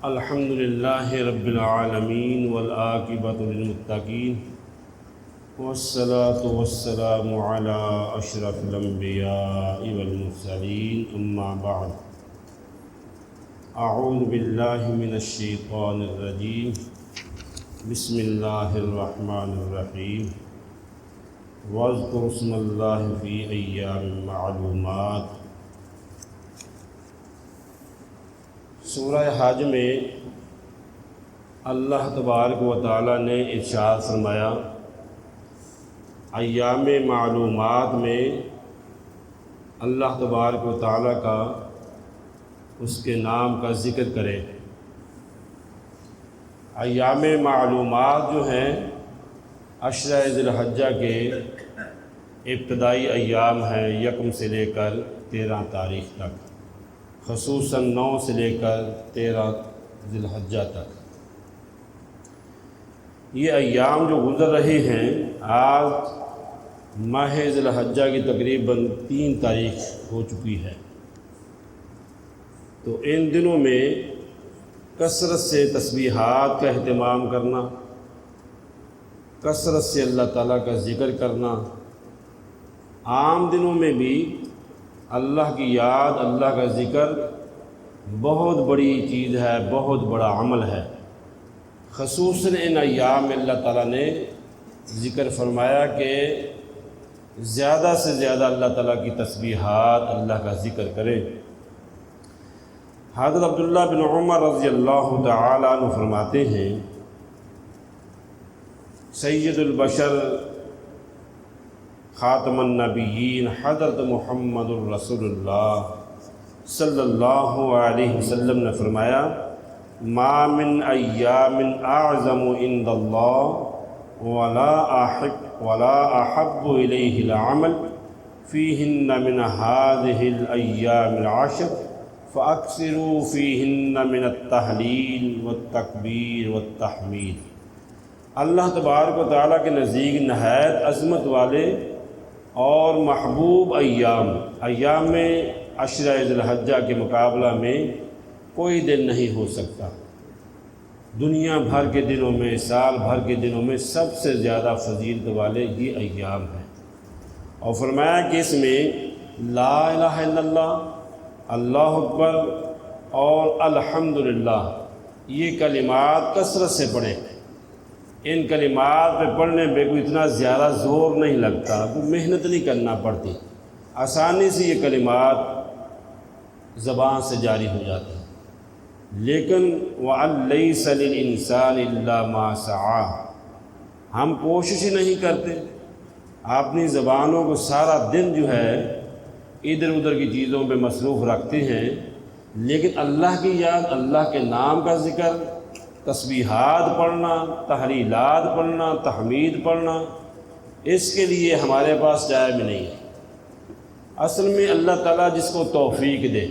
الحمد للہ رب العالمین والعاقبۃ للمتقین والصلاة والسلام علی اشرف الانبیاء والمرسلین اما بعد اعوذ باللہ من الشیطان الرجیم بسم اللہ الرحمن الرحیم واذکر اسم اللہ فی ایام معلومات۔ سورہ حج میں اللہ تبارک و تعالیٰ نے ارشاد فرمایا، ایام معلومات میں اللہ تبارک و تعالیٰ کا اس کے نام کا ذکر کرے۔ ایام معلومات جو ہیں عشرہ ذی الحجہ کے ابتدائی ایام ہیں، یکم سے لے کر 13 تاریخ تک، خصوصاً 9 سے لے کر 13 ذی الحجہ تک۔ یہ ایام جو گزر رہے ہیں، آج ماہ ذی الحجہ کی تقریباً 3 تاریخ ہو چکی ہے، تو ان دنوں میں کثرت سے تسبیحات کا اہتمام کرنا، کثرت سے اللہ تعالیٰ کا ذکر کرنا، عام دنوں میں بھی اللہ کی یاد، اللہ کا ذکر بہت بڑی چیز ہے، بہت بڑا عمل ہے۔ خصوصاً ان ایام میں اللہ تعالیٰ نے ذکر فرمایا کہ زیادہ سے زیادہ اللہ تعالیٰ کی تسبیحات، اللہ کا ذکر کرے۔ حضرت عبداللہ بن عمر رضی اللہ تعالیٰ عنہ فرماتے ہیں، سید البشر خاتم النبیین حضرت محمد الرسول اللہ صلی اللہ علیہ وسلم نے فرمایا، ما من ایام اعظم عند اللہ ولا احب الیہ العمل فیہن من هذه الایام العشر فاکثروا فیہن من التہلیل والتکبیر والتحمید۔ اللہ تبارک و تعالیٰ کے نزدیک نہایت عظمت والے اور محبوب ایام میں عشرہ ذی الحجہ کے مقابلہ میں کوئی دن نہیں ہو سکتا۔ دنیا بھر کے دنوں میں، سال بھر کے دنوں میں سب سے زیادہ فضیلت والے یہ ایام ہیں، اور فرمایا کہ اس میں لا الہ الا اللہ، اللہ اکبر اور الحمدللہ یہ کلمات کثرت سے پڑھیں۔ ان کلمات پہ پڑھنے پہ کوئی اتنا زیادہ زور نہیں لگتا، کوئی محنت نہیں کرنا پڑتی، آسانی سے یہ کلمات زبان سے جاری ہو جاتے ہیں۔ لیکن وَأَن لَيْسَ لِلْإِنسَانِ إِلَّا مَا سَعَىٰ، ہم کوشش ہی نہیں کرتے، اپنی زبانوں کو سارا دن جو ہے ادھر ادھر کی چیزوں پہ مصروف رکھتے ہیں، لیکن اللہ کی یاد، اللہ کے نام کا ذکر، تسبیحات پڑھنا، تحلیلات پڑھنا، تحمید پڑھنا، اس کے لیے ہمارے پاس ٹائم نہیں ہے۔ اصل میں اللہ تعالیٰ جس کو توفیق دے،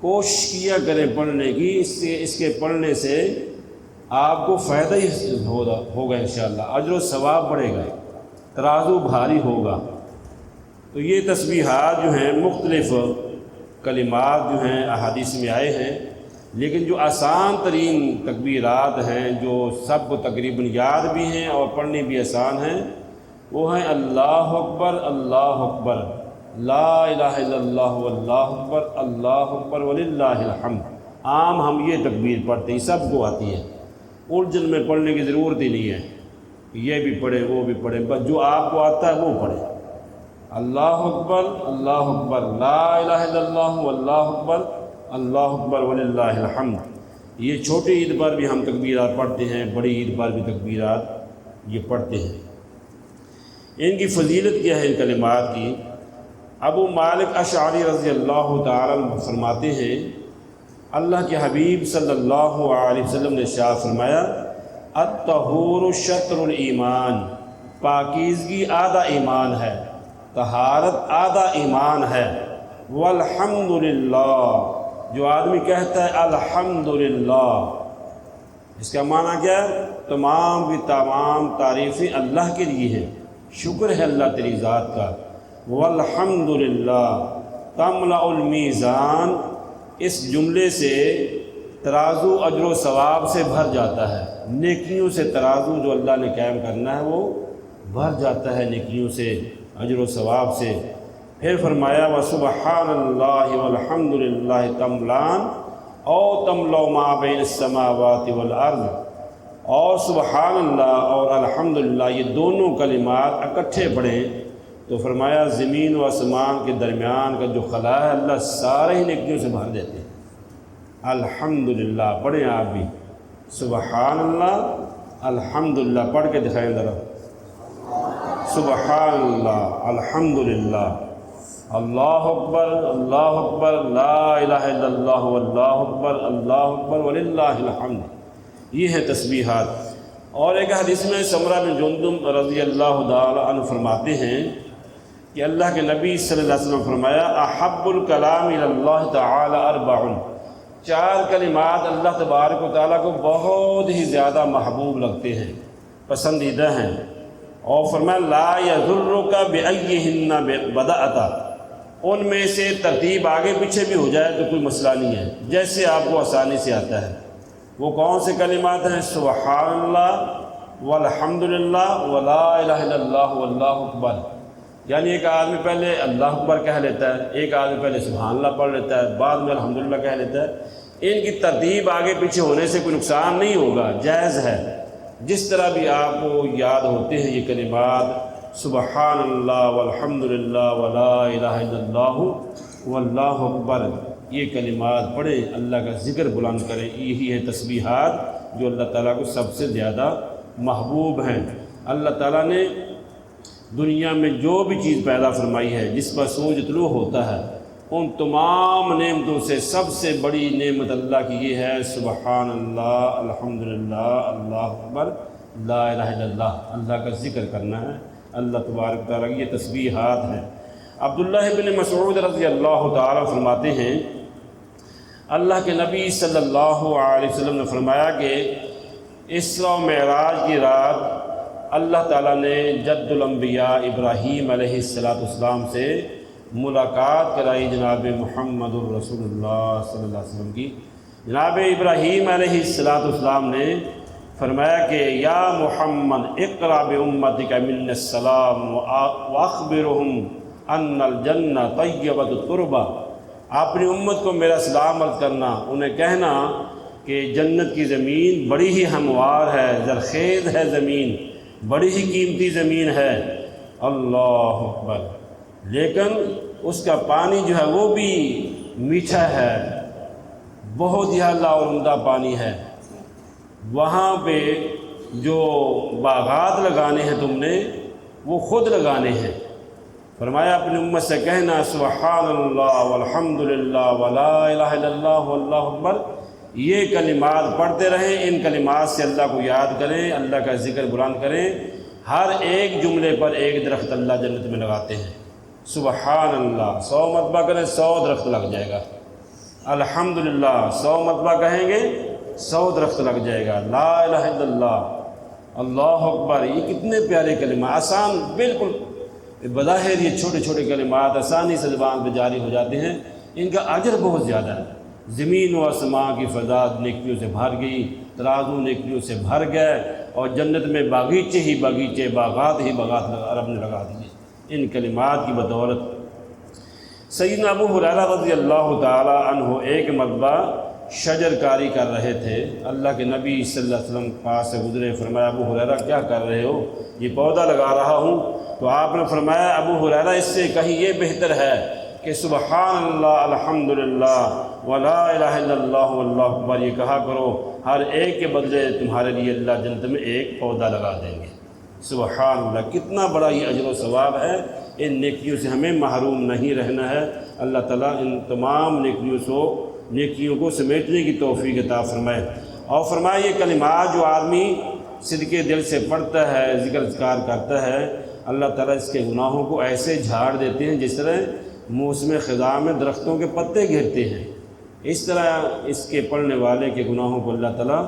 کوشش کیا کریں پڑھنے کی، اس کے پڑھنے سے آپ کو فائدہ ہی ہوگا انشاءاللہ، اجر و ثواب بڑھے گا، ترازو بھاری ہوگا۔ تو یہ تسبیحات جو ہیں مختلف کلمات جو ہیں احادیث میں آئے ہیں، لیکن جو آسان ترین تکبیرات ہیں، جو سب کو تقریباً یاد بھی ہیں اور پڑھنی بھی آسان ہیں، وہ ہیں اللہ اکبر، اللہ اکبر، لا الہ الا اللہ، واللہ اکبر، اللہ اکبر وللہ الحمد۔ عام ہم یہ تکبیر پڑھتے ہیں، سب کو آتی ہے، الجھن میں پڑھنے کی ضرورت ہی نہیں ہے، یہ بھی پڑھیں وہ بھی پڑھیں، بس جو آپ کو آتا ہے وہ پڑھیں۔ اللہ اکبر، اللہ اکبر، لا الہ الا اللہ، واللہ اکبر، اللہ اکبر وللہ الحمد۔ یہ چھوٹی عید پر بھی ہم تکبیرات پڑھتے ہیں، بڑی عید پر بھی تکبیرات یہ پڑھتے ہیں۔ ان کی فضیلت کیا ہے ان کلمات کی؟ ابو مالک اشعری رضی اللہ تعالیٰ عنہ فرماتے ہیں، اللہ کے حبیب صلی اللہ علیہ وسلم نے ارشاد فرمایا، الطہور شطر الایمان، پاکیزگی آدھا ایمان ہے، طہارت آدھا ایمان ہے۔ والحمدللہ، جو آدمی کہتا ہے الحمدللہ، اس کا معنی کیا ہے؟ تمام کی تمام تعریفیں اللہ کے لیے ہیں، شکر ہے اللہ تیری ذات کا۔ والحمدللہ تملأ المیزان، اس جملے سے ترازو اجر و ثواب سے بھر جاتا ہے، نیکیوں سے ترازو جو اللہ نے قائم کرنا ہے وہ بھر جاتا ہے نیکیوں سے، اجر و ثواب سے۔ پھر فرمایا وَسُبْحَانَ اللَّهِ وَالْحَمْدُ لِلَّهِ تَمْلَانِ او تملؤ ما بین السماوات والارض، اور سبحان اللہ اور الحمدللہ یہ دونوں کلمات اکٹھے پڑھیں تو فرمایا زمین و آسمان کے درمیان کا جو خلا ہے اللہ سارے ہی نیکیوں سے بھر دیتے ہیں۔ الحمدللہ پڑھیں آپ بھی، سبحان اللہ الحمدللہ پڑھ کے دکھائیں ذرا، سبحان اللہ الحمدللہ اللہ اکبر لا الہ الا اللہ واللہ اکبر وللہ الحمد، یہ ہے تسبیحات۔ اور ایک حدیث میں سمرہ بن جندب رضی اللہ تعالی عنہ فرماتے ہیں کہ اللہ کے نبی صلی اللہ علیہ وسلم فرمایا احب الکلام الی اللہ تعالی اربع، 4 کلمات اللہ تبارک و تعالیٰ کو بہت ہی زیادہ محبوب لگتے ہیں، پسندیدہ ہیں۔ اور فرمایا لا یضرک بأیہن بدأت، ان میں سے ترتیب آگے پیچھے بھی ہو جائے تو کوئی مسئلہ نہیں ہے، جیسے آپ کو آسانی سے آتا ہے۔ وہ کون سے کلمات ہیں؟ سبحان اللہ والحمدللہ ولا الہ الا اللہ واللہ اکبر، یعنی ایک آدمی پہلے اللہ اکبر کہہ لیتا ہے، ایک آدمی پہلے سبحان اللہ پڑھ لیتا ہے، بعد میں الحمدللہ کہہ لیتا ہے۔ ان کی ترتیب آگے پیچھے ہونے سے کوئی نقصان نہیں ہوگا، جائز ہے۔ جس طرح بھی آپ کو یاد ہوتے ہیں یہ کلمات سبحان اللہ والحمدللہ ولا الہ الا اللہ واللہ اکبر، یہ کلمات پڑھیں، اللہ کا ذکر بلند کریں، یہی ہے تسبیحات جو اللہ تعالیٰ کو سب سے زیادہ محبوب ہیں۔ اللہ تعالیٰ نے دنیا میں جو بھی چیز پیدا فرمائی ہے، جس پر سورج طلوع ہوتا ہے، ان تمام نعمتوں سے سب سے بڑی نعمت اللہ کی یہ ہے سبحان اللہ الحمدللہ اللہ اکبر لا الہ الا اللہ، اللہ کا ذکر کرنا ہے، اللہ تبارک تعالیٰ کی یہ تسبیحات ہیں۔ عبداللہ بن مسعود رضی اللہ تعالیٰ فرماتے ہیں اللہ کے نبی صلی اللہ علیہ وسلم نے فرمایا کہ اسراء و معراج کی رات اللہ تعالیٰ نے جد الانبیاء ابراہیم علیہ السلام سے ملاقات کرائی، جناب محمد الرسول اللہ صلی اللہ علیہ وسلم کی۔ جناب ابراہیم علیہ السلام نے فرمایا کہ یا محمد اقرأ بامتک من السلام واخبرہم ان الجنہ طیبۃ التربہ، اپنی امت کو میرا سلام عرض کرنا، انہیں کہنا کہ جنت کی زمین بڑی ہی ہموار ہے، زرخیز ہے زمین، بڑی ہی قیمتی زمین ہے، اللہ اکبر، لیکن اس کا پانی جو ہے وہ بھی میٹھا ہے، بہت ہی اعلیٰ اور عمدہ پانی ہے، وہاں پہ جو باغات لگانے ہیں تم نے وہ خود لگانے ہیں۔ فرمایا اپنی امت سے کہنا سبحان اللہ والحمدللہ ولا الہ الا اللہ واللہ اکبر، یہ کلمات پڑھتے رہیں، ان کلمات سے اللہ کو یاد کریں، اللہ کا ذکر بلند کریں۔ ہر ایک جملے پر ایک درخت اللہ جنت میں لگاتے ہیں۔ سبحان اللہ 100 مرتبہ کریں 100 درخت لگ جائے گا، الحمدللہ 100 مرتبہ کہیں گے 100 درخت لگ جائے گا، لا الہ الا اللہ اللہ اکبر، یہ کتنے پیارے کلمات، آسان، بالکل بظاہر یہ چھوٹے چھوٹے کلمات آسانی سے زبان پہ جاری ہو جاتے ہیں، ان کا اجر بہت زیادہ ہے۔ زمین و آسمان کی فضا نیکیوں سے بھر گئی، ترازو نیکیوں سے بھر گئے، اور جنت میں باغیچے ہی باغیچے، باغات ہی باغات رب نے لگا دیے ان کلمات کی بدولت۔ سیدنا ابو ہریرہ رضی اللہ تعالی عنہ ایک مرتبہ شجر کاری کر رہے تھے، اللہ کے نبی صلی اللہ علیہ وسلم پاس سے گزرے، فرمایا ابو ہریرہ کیا کر رہے ہو؟ یہ پودا لگا رہا ہوں۔ تو آپ نے فرمایا ابو ہریرہ اس سے کہیں یہ بہتر ہے کہ سبحان اللہ الحمدللہ ولا الہ الا اللہ واللہ اکبر یہ کہا کرو، ہر ایک کے بدلے تمہارے لیے اللہ جنت میں ایک پودا لگا دیں گے۔ سبحان اللہ، کتنا بڑا یہ اجر و ثواب ہے، ان نیکیوں سے ہمیں محروم نہیں رہنا ہے۔ اللہ تعالیٰ ان تمام نیکیوں کو سمیٹنے کی توفیق عطا فرمائے۔ اور فرمائے یہ کلمات جو آدمی صدقے دل سے پڑھتا ہے، ذکر اذکار کرتا ہے، اللہ تعالیٰ اس کے گناہوں کو ایسے جھاڑ دیتے ہیں جس طرح موسم خزاں میں درختوں کے پتے گرتے ہیں، اس طرح اس کے پڑھنے والے کے گناہوں کو اللہ تعالیٰ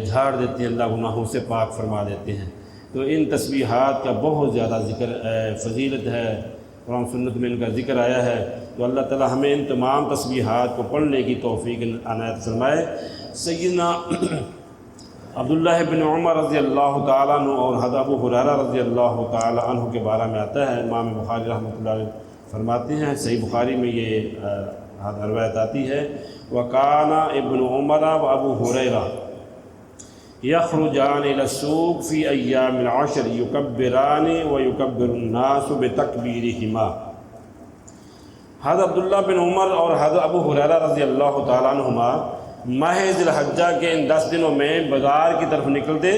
جھاڑ دیتے ہیں، اللہ گناہوں سے پاک فرما دیتے ہیں۔ تو ان تسبیحات کا بہت زیادہ ذکر فضیلت ہے، قرآن سنت میں ان کا ذکر آیا ہے، تو اللہ تعالیٰ ہمیں ان تمام تسبیحات کو پڑھنے کی توفیق عنایت فرمائے۔ سیدنا عبداللہ بن عمر رضی اللہ تعالیٰ عنہ اور حضرت ابو ہریرہ رضی اللہ تعالیٰ عنہ کے بارے میں آتا ہے، امام بخاری رحمۃ اللہ علیہ فرماتے ہیں، صحیح بخاری میں یہ روایت آتی ہے، وَكَانَ ابن عمر و ابو ہریرہ یخرجان الی السوق فی ایام العشر یکبران و یکبر الناس بتکبیرہما۔ حضرت عبداللہ بن عمر اور حضرت ابو ہریرہ رضی اللہ تعالیٰ عنہما ماہ ذی الحجہ کے ان 10 دنوں میں بازار کی طرف نکلتے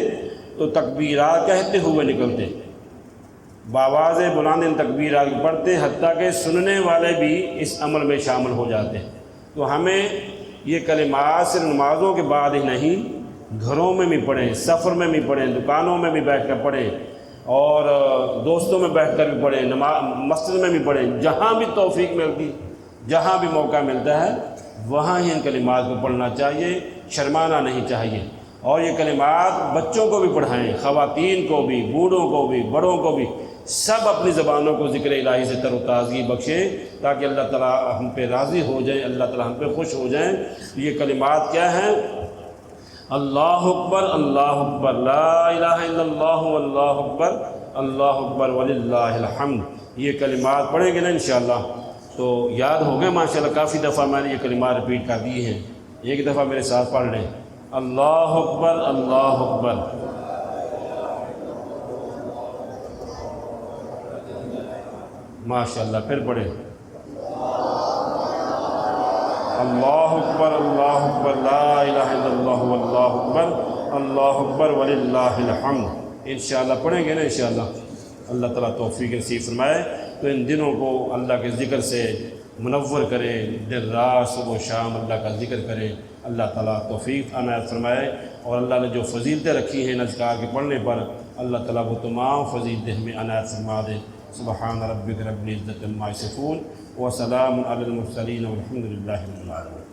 تو تکبیرات کہتے ہوئے نکلتے، بآواز بلند ان تکبیرات پڑھتے، حتیٰ کہ سننے والے بھی اس عمل میں شامل ہو جاتے۔ تو ہمیں یہ کلمات صرف نمازوں کے بعد ہی نہیں، گھروں میں بھی پڑھیں، سفر میں بھی پڑھیں، دکانوں میں بھی بیٹھ کر پڑھیں، اور دوستوں میں بیٹھ کر بھی پڑھیں، مسجد میں بھی پڑھیں، جہاں بھی توفیق ملتی، جہاں بھی موقع ملتا ہے وہاں ہی ان کلمات کو پڑھنا چاہیے، شرمانا نہیں چاہیے۔ اور یہ کلمات بچوں کو بھی پڑھائیں، خواتین کو بھی، بوڑھوں کو بھی، بڑوں کو بھی، سب اپنی زبانوں کو ذکر الہی سے تر و تازگی بخشیں، تاکہ اللہ تعالیٰ ہم پہ راضی ہو جائیں، اللہ تعالیٰ ہم پہ خوش ہو جائیں۔ یہ کلمات کیا ہیں؟ اللہ اکبر، اللہ اکبر، لا الہ الا اللہ، واللہ اکبر، اللہ اکبر وللہ الحمد۔ یہ کلمات پڑھیں گے نا انشاءاللہ تو یاد ہو گئے ماشاءاللہ۔ کافی دفعہ میں نے یہ کلمات ریپیٹ کر دی ہیں، ایک دفعہ میرے ساتھ پڑھ لیں، اللہ اکبر، اللہ اکبر، ماشاءاللہ۔ پھر پڑھیں اللہ اکبر، اللہ اکبر، لا الہ الا اللہ، واللہ اکبر، اللہ اکبر وللہ الحمد۔ انشاءاللہ پڑھیں گے نا انشاءاللہ، اللہ تعالیٰ توفیق نصیب فرمائے۔ تو ان دنوں کو اللہ کے ذکر سے منور کریں، دن رات صبح و شام اللہ کا ذکر کریں، اللہ تعالیٰ توفیق عنایت فرمائے۔ اور اللہ نے جو فضیلتیں رکھی ہیں ان اذکار کے پڑھنے پر، اللہ تعالیٰ وہ تمام فضیلتیں ہمیں عنایت فرما دے۔ سبحان ربک رب العزۃ عما یصفون وسلام علی المرسلین والحمد للہ رب العالمین۔